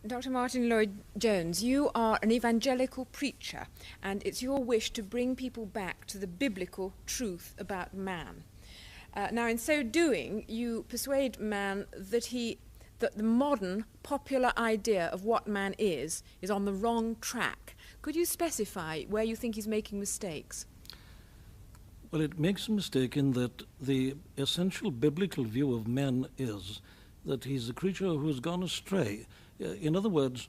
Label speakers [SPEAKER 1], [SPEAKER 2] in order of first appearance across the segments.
[SPEAKER 1] Dr. Martin Lloyd-Jones, you are an evangelical preacher, and it's your wish to bring people back to the biblical truth about man. Now, in so doing, you persuade man that the modern popular idea of what man is on the wrong track. Could you specify where you think he's making mistakes?
[SPEAKER 2] Well, it makes a mistake in that the essential biblical view of man is that he's a creature who has gone astray. In other words,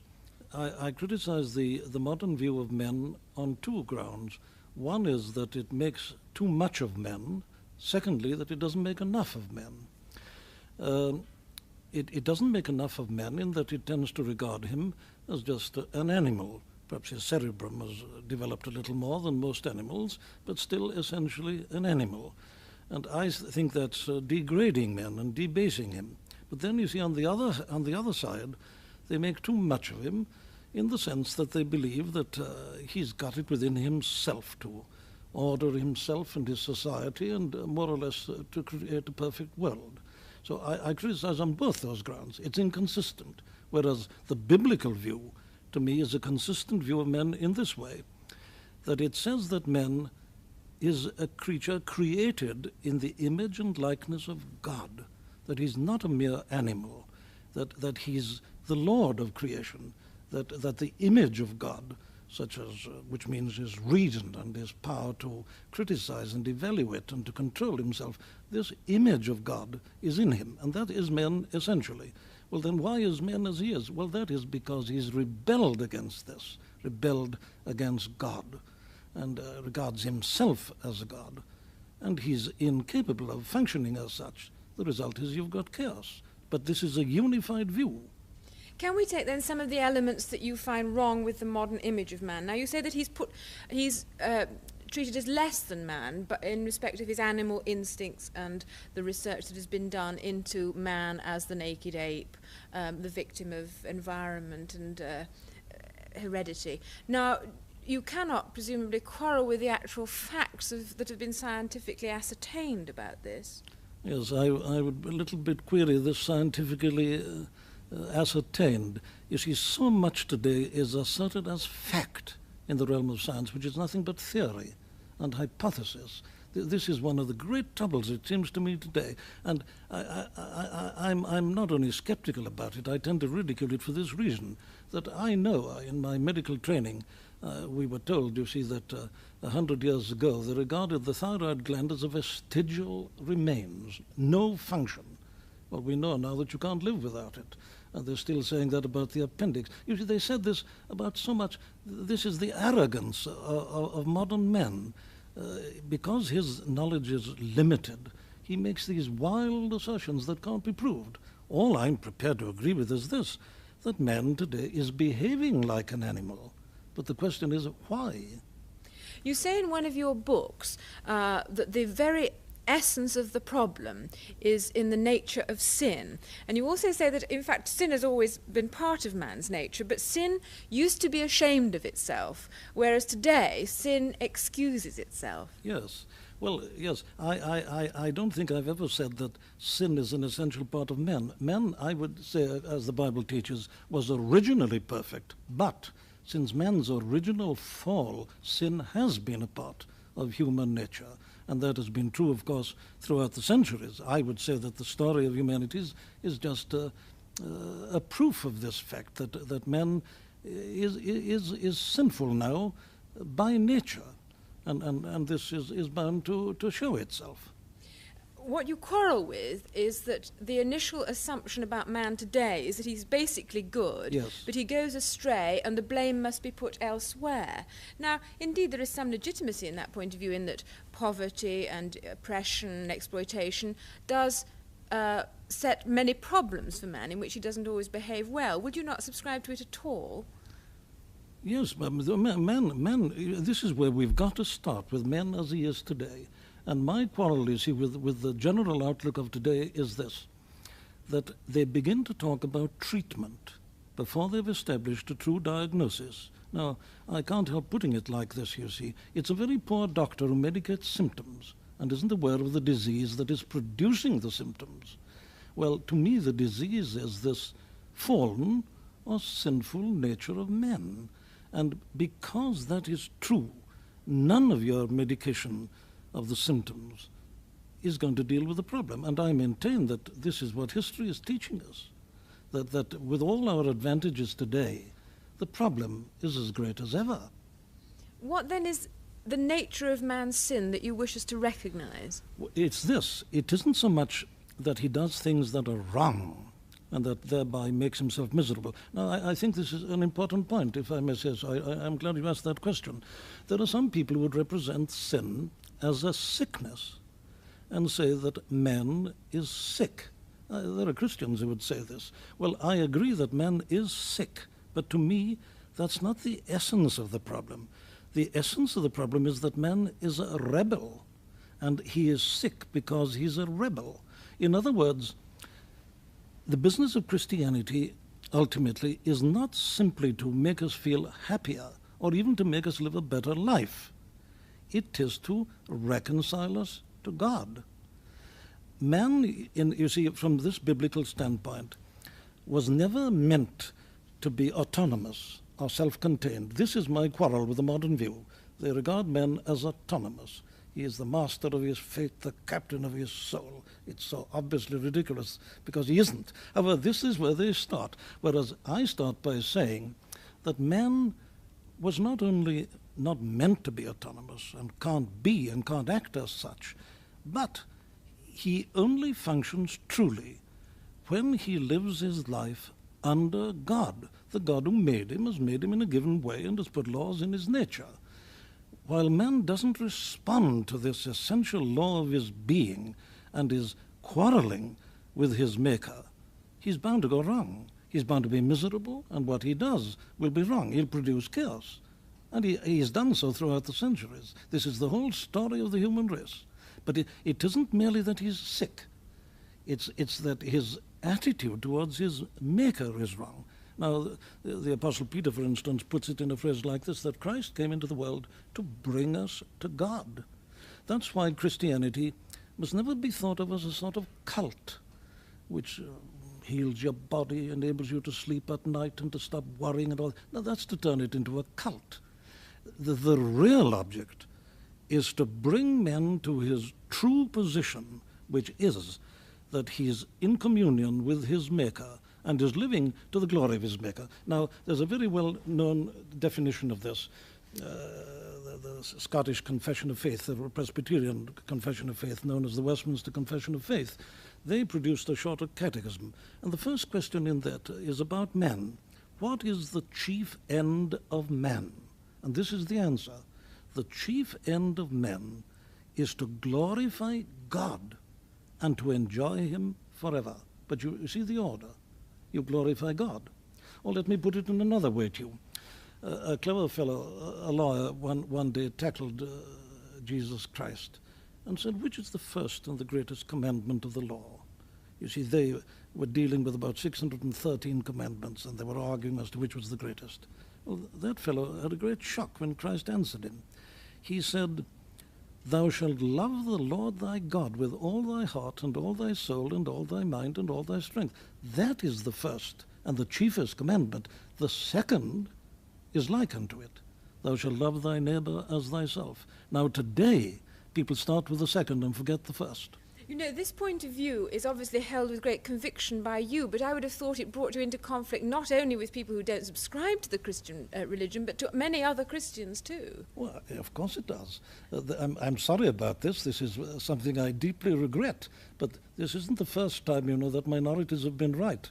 [SPEAKER 2] I criticize the modern view of men on two grounds. One is that it makes too much of men. Secondly, that it doesn't make enough of men. It doesn't make enough of men in that it tends to regard him as just an animal. Perhaps his cerebrum has developed a little more than most animals, but still essentially an animal. And I think that's degrading men and debasing him. But then you see on the other side, they make too much of him in the sense that they believe that he's got it within himself to order himself and his society and more or less to create a perfect world. So I criticize on both those grounds. It's inconsistent, whereas the biblical view, to me, is a consistent view of men in this way, that it says that man is a creature created in the image and likeness of God, that he's not a mere animal, that he's the Lord of creation, that the image of God, such as, which means his reason and his power to criticize and evaluate and to control himself, this image of God is in him, and that is man essentially. Well, then why is man as he is? Well, that is because he's rebelled against this, rebelled against God, and regards himself as a God, and he's incapable of functioning as such. The result is you've got chaos. But this is a unified view.
[SPEAKER 1] Can we take then some of the elements that you find wrong with the modern image of man? Now, you say that he's treated as less than man, but in respect of his animal instincts and the research that has been done into man as the naked ape, the victim of environment and heredity. Now, you cannot presumably quarrel with the actual facts that have been scientifically ascertained about this.
[SPEAKER 2] Yes, I would a little bit query this scientifically ascertained. You see, so much today is asserted as fact in the realm of science, which is nothing but theory and hypothesis. This is one of the great troubles, it seems to me, today. And I'm not only skeptical about it, I tend to ridicule it for this reason, that I know in my medical training, we were told, you see, that 100 years ago they regarded the thyroid gland as a vestigial remains, no function. Well, we know now that you can't live without it. And they're still saying that about the appendix. You see, they said this about so much. This is the arrogance of modern men. Because his knowledge is limited, he makes these wild assertions that can't be proved. All I'm prepared to agree with is this, that man today is behaving like an animal. But the question is, why?
[SPEAKER 1] You say in one of your books that the very essence of the problem is in the nature of sin. And you also say that, in fact, sin has always been part of man's nature, but sin used to be ashamed of itself, whereas today sin excuses itself.
[SPEAKER 2] Yes. Well, yes, I don't think I've ever said that sin is an essential part of man. Man, I would say, as the Bible teaches, was originally perfect, but since man's original fall, sin has been a part of human nature. And that has been true, of course, throughout the centuries. I would say that the story of humanity is just a proof of this fact, that man is sinful now by nature. And this is bound to show itself.
[SPEAKER 1] What you quarrel with is that the initial assumption about man today is that he's basically good,
[SPEAKER 2] yes,
[SPEAKER 1] but he goes astray and the blame must be put elsewhere. Now, indeed, there is some legitimacy in that point of view, in that poverty and oppression and exploitation does set many problems for man in which he doesn't always behave well. Would you not subscribe to it at all?
[SPEAKER 2] Yes, man, this is where we've got to start, with men as he is today. And my quarrel, you see, with the general outlook of today is this, that they begin to talk about treatment before they've established a true diagnosis. Now, I can't help putting it like this, you see. It's a very poor doctor who medicates symptoms and isn't aware of the disease that is producing the symptoms. Well, to me, the disease is this fallen, or sinful nature of men. And because that is true, none of your medication of the symptoms is going to deal with the problem. And I maintain that this is what history is teaching us, that with all our advantages today, the problem is as great as ever.
[SPEAKER 1] What then is the nature of man's sin that you wish us to recognize?
[SPEAKER 2] It's this. It isn't so much that he does things that are wrong and that thereby makes himself miserable. Now, I think this is an important point, if I may say so. I'm glad you asked that question. There are some people who would represent sin as a sickness and say that man is sick. There are Christians who would say this. Well, I agree that man is sick, but to me, that's not the essence of the problem. The essence of the problem is that man is a rebel, and he is sick because he's a rebel. In other words, the business of Christianity ultimately is not simply to make us feel happier or even to make us live a better life. It is to reconcile us to God. Man, you see, from this biblical standpoint, was never meant to be autonomous or self-contained. This is my quarrel with the modern view. They regard men as autonomous. He is the master of his fate, the captain of his soul. It's so obviously ridiculous because he isn't. However, this is where they start. Whereas I start by saying that man was not only not meant to be autonomous and can't be and can't act as such, but he only functions truly when he lives his life under God. The God who made him has made him in a given way and has put laws in his nature. While man doesn't respond to this essential law of his being and is quarreling with his maker, he's bound to go wrong. He's bound to be miserable, and what he does will be wrong. He'll produce chaos. And he's done so throughout the centuries. This is the whole story of the human race. But it isn't merely that he's sick. It's that his attitude towards his maker is wrong. Now, the Apostle Peter, for instance, puts it in a phrase like this, that Christ came into the world to bring us to God. That's why Christianity must never be thought of as a sort of cult, which heals your body, enables you to sleep at night and to stop worrying and all. Now, that's to turn it into a cult. The real object is to bring man to his true position, which is that he's in communion with his Maker and is living to the glory of his Maker. Now, there's a very well-known definition of this. The Scottish Confession of Faith, the Presbyterian Confession of Faith, known as the Westminster Confession of Faith, they produced a shorter catechism. And the first question in that is about man. What is the chief end of man? And this is the answer. The chief end of man is to glorify God and to enjoy him forever. But you see the order. You glorify God. Or let me put it in another way to you. A clever fellow, a lawyer, one day tackled Jesus Christ and said, which is the first and the greatest commandment of the law? You see, they were dealing with about 613 commandments, and they were arguing as to which was the greatest. Well, that fellow had a great shock when Christ answered him. He said, thou shalt love the Lord thy God with all thy heart and all thy soul and all thy mind and all thy strength. That is the first and the chiefest commandment. The second is like unto it. Thou shalt love thy neighbor as thyself. Now today, people start with the second and forget the first.
[SPEAKER 1] You know, this point of view is obviously held with great conviction by you, but I would have thought it brought you into conflict not only with people who don't subscribe to the Christian religion, but to many other Christians too.
[SPEAKER 2] Well, of course it does. I'm sorry about this. This is something I deeply regret, but this isn't the first time, you know, that minorities have been right.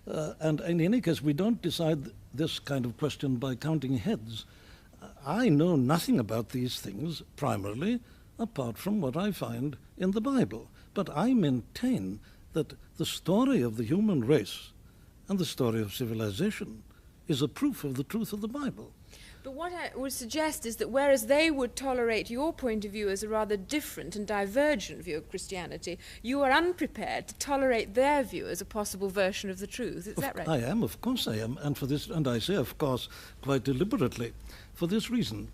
[SPEAKER 2] And in any case, we don't decide this kind of question by counting heads. I know nothing about these things, primarily, apart from what I find in the Bible. But I maintain that the story of the human race and the story of civilization is a proof of the truth of the Bible.
[SPEAKER 1] But what I would suggest is that whereas they would tolerate your point of view as a rather different and divergent view of Christianity, you are unprepared to tolerate their view as a possible version of the truth. Is that right?
[SPEAKER 2] I am, of course I am, and for this, and I say, of course, quite deliberately, for this reason,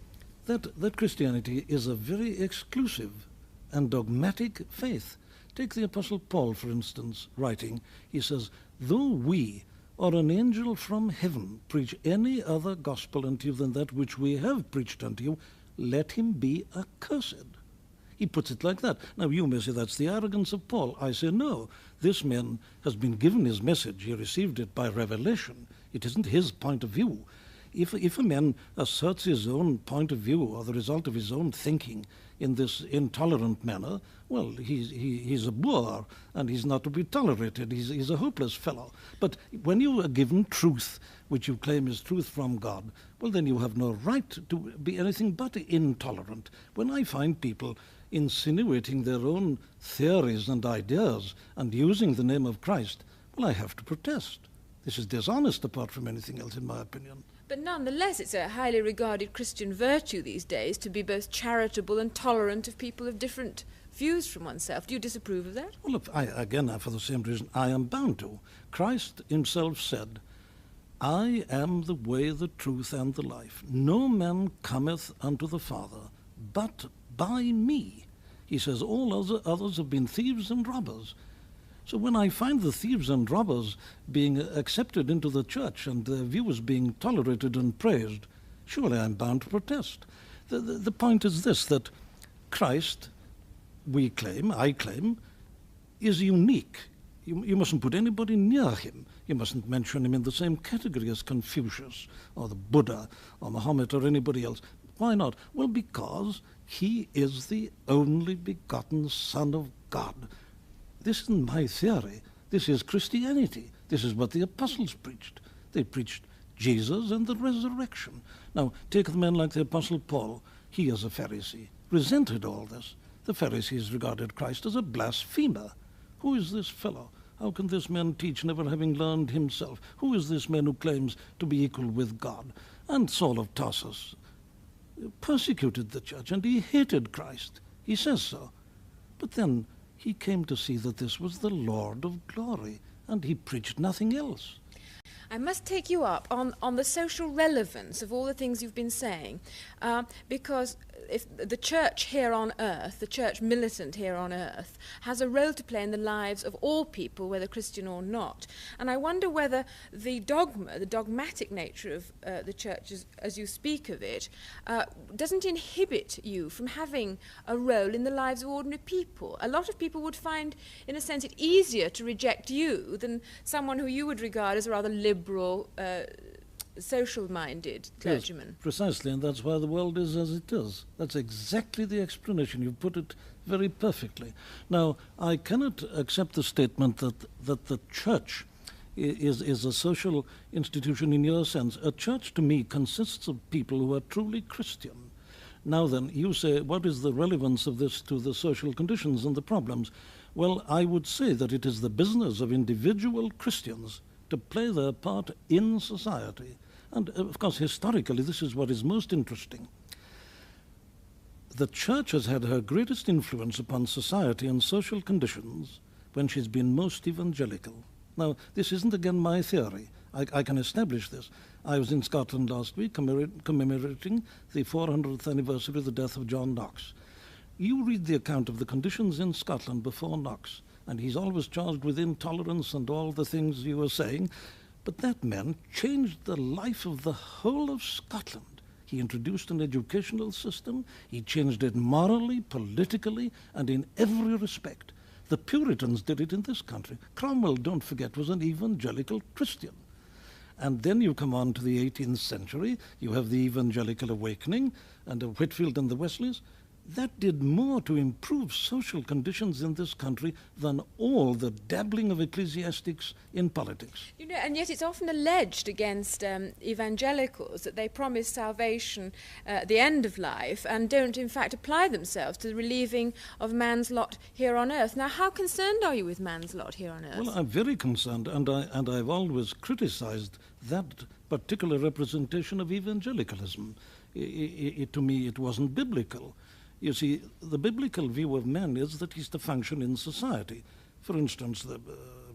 [SPEAKER 2] that Christianity is a very exclusive and dogmatic faith. Take the Apostle Paul, for instance, writing. He says, though we or an angel from heaven preach any other gospel unto you than that which we have preached unto you, let him be accursed. He puts it like that. Now, you may say that's the arrogance of Paul. I say no. This man has been given his message. He received it by revelation. It isn't his point of view. If a man asserts his own point of view or the result of his own thinking in this intolerant manner, well, he's a boor, and he's not to be tolerated. He's a hopeless fellow. But when you are given truth, which you claim is truth from God, well, then you have no right to be anything but intolerant. When I find people insinuating their own theories and ideas and using the name of Christ, well, I have to protest. This is dishonest apart from anything else, in my opinion.
[SPEAKER 1] But nonetheless, it's a highly regarded Christian virtue these days to be both charitable and tolerant of people of different views from oneself. Do you disapprove of that?
[SPEAKER 2] Well, again, for the same reason, I am bound to. Christ himself said, I am the way, the truth, and the life. No man cometh unto the Father but by me. He says, all others have been thieves and robbers. So when I find the thieves and robbers being accepted into the church and their views being tolerated and praised, surely I'm bound to protest. The point is this, that Christ, I claim, is unique. You mustn't put anybody near him. You mustn't mention him in the same category as Confucius or the Buddha or Muhammad or anybody else. Why not? Well, because he is the only begotten Son of God. This isn't my theory. This is Christianity. This is what the apostles preached. They preached Jesus and the resurrection. Now, take the man like the Apostle Paul. He, as a Pharisee, resented all this. The Pharisees regarded Christ as a blasphemer. Who is this fellow? How can this man teach, never having learned himself? Who is this man who claims to be equal with God? And Saul of Tarsus persecuted the church, and he hated Christ. He says so. But then he came to see that this was the Lord of glory, and he preached nothing else.
[SPEAKER 1] I must take you up on the social relevance of all the things you've been saying, because if the church here on earth, the church militant here on earth, has a role to play in the lives of all people, whether Christian or not. And I wonder whether the dogmatic nature of the church, as you speak of it, doesn't inhibit you from having a role in the lives of ordinary people. A lot of people would find, in a sense, it easier to reject you than someone who you would regard as a rather liberal, social-minded clergyman.
[SPEAKER 2] Yes, precisely, and that's why the world is as it is. That's exactly the explanation. You put it very perfectly. Now, I cannot accept the statement that the church is a social institution in your sense. A church, to me, consists of people who are truly Christian. Now then, you say, what is the relevance of this to the social conditions and the problems? Well, I would say that it is the business of individual Christians to play their part in society. And of course, historically, this is what is most interesting. The church has had her greatest influence upon society and social conditions when she's been most evangelical. Now, this isn't again my theory. I can establish this. I was in Scotland last week commemorating the 400th anniversary of the death of John Knox. You read the account of the conditions in Scotland before Knox, and he's always charged with intolerance and all the things you were saying, but that man changed the life of the whole of Scotland. He introduced an educational system, he changed it morally, politically, and in every respect. The Puritans did it in this country. Cromwell, don't forget, was an evangelical Christian. And then you come on to the 18th century, you have the evangelical awakening, and Whitfield and the Wesleys. That did more to improve social conditions in this country than all the dabbling of ecclesiastics in politics.
[SPEAKER 1] You know, and yet it's often alleged against evangelicals that they promise salvation at the end of life and don't in fact apply themselves to the relieving of man's lot here on earth. Now, how concerned are you with man's lot here on earth?
[SPEAKER 2] Well, I'm very concerned, and I've always criticized that particular representation of evangelicalism. To me, it wasn't biblical. You see, the biblical view of man is that he's to function in society. For instance,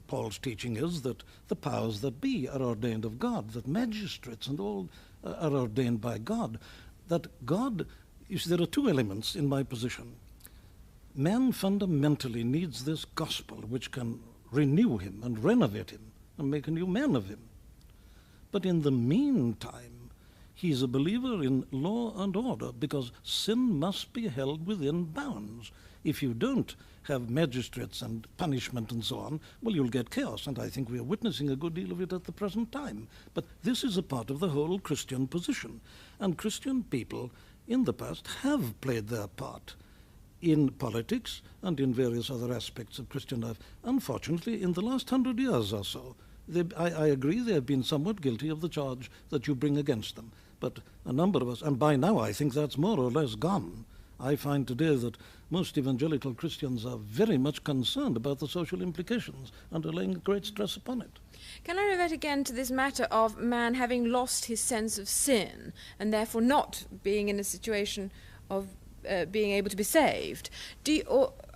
[SPEAKER 2] Paul's teaching is that the powers that be are ordained of God, that magistrates and all are ordained by God. That God, you see, there are two elements in my position. Man fundamentally needs this gospel which can renew him and renovate him and make a new man of him. But in the meantime, he's a believer in law and order, because sin must be held within bounds. If you don't have magistrates and punishment and so on, well, you'll get chaos, and I think we are witnessing a good deal of it at the present time. But this is a part of the whole Christian position, and Christian people in the past have played their part in politics and in various other aspects of Christian life. Unfortunately, in the last 100 years or so, I agree they have been somewhat guilty of the charge that you bring against them. But a number of us, and by now I think that's more or less gone. I find today that most evangelical Christians are very much concerned about the social implications and are laying great stress upon it.
[SPEAKER 1] Can I revert again to this matter of man having lost his sense of sin and therefore not being in a situation of being able to be saved?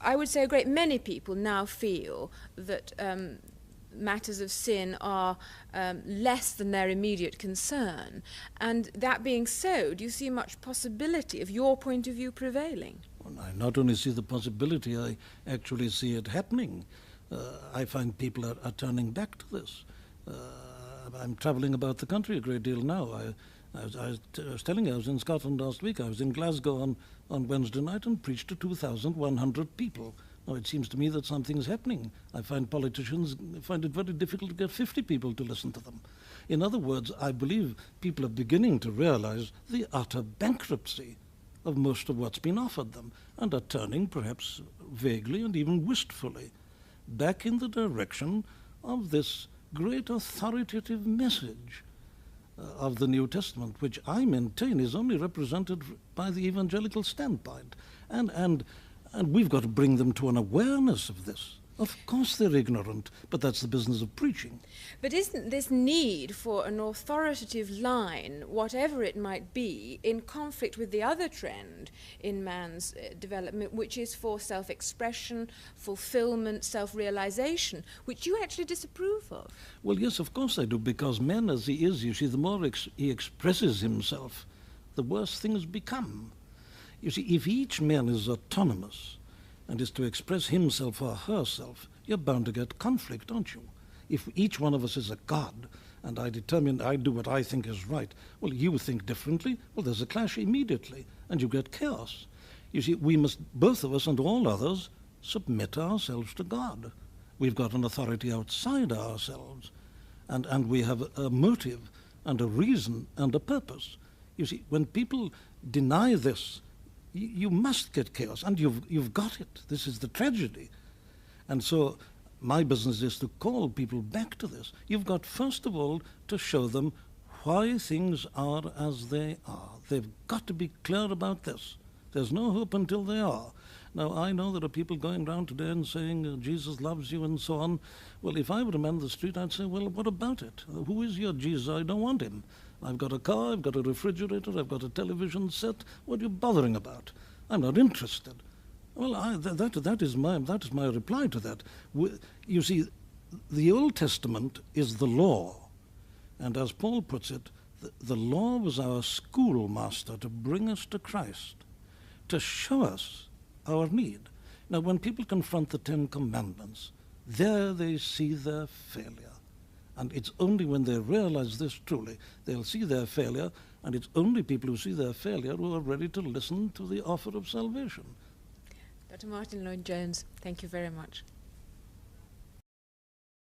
[SPEAKER 1] I would say a great many people now feel that matters of sin are less than their immediate concern. And that being so, do you see much possibility of your point of view prevailing?
[SPEAKER 2] Well, I not only see the possibility, I actually see it happening. I find people are turning back to this. I'm travelling about the country a great deal now. I was telling you, I was in Scotland last week. I was in Glasgow on Wednesday night and preached to 2,100 people. Now, it seems to me that something's happening. I find politicians find it very difficult to get 50 people to listen to them. In other words, I believe people are beginning to realize the utter bankruptcy of most of what's been offered them, and are turning, perhaps vaguely and even wistfully, back in the direction of this great authoritative message of the New Testament, which I maintain is only represented by the evangelical standpoint. And we've got to bring them to an awareness of this. Of course they're ignorant, but that's the business of preaching.
[SPEAKER 1] But isn't this need for an authoritative line, whatever it might be, in conflict with the other trend in man's development, which is for self-expression, fulfillment, self-realization, which you actually disapprove of?
[SPEAKER 2] Well, yes, of course I do, because man as he is, you see, the more he expresses himself, the worse things become. You see, if each man is autonomous and is to express himself or herself, you're bound to get conflict, aren't you? If each one of us is a god, and I do what I think is right, well, you think differently, well, there's a clash immediately, and you get chaos. You see, we must, both of us and all others, submit ourselves to God. We've got an authority outside ourselves, and we have a motive and a reason and a purpose. You see, when people deny this, you must get chaos, and you've got it. This is the tragedy. And so my business is to call people back to this. You've got, first of all, to show them why things are as they are. They've got to be clear about this. There's no hope until they are. Now, I know there are people going around today and saying, Jesus loves you and so on. Well, if I were a man on the street, I'd say, well, what about it? Who is your Jesus? I don't want him. I've got a car, I've got a refrigerator, I've got a television set. What are you bothering about? I'm not interested. Well, that is my reply to that. You see, the Old Testament is the law. And as Paul puts it, the law was our schoolmaster to bring us to Christ, to show us our need. Now, when people confront the Ten Commandments, there they see their failure. And it's only when they realize this truly, they'll see their failure, and it's only people who see their failure who are ready to listen to the offer of salvation.
[SPEAKER 1] Dr. Martin Lloyd-Jones, thank you very much.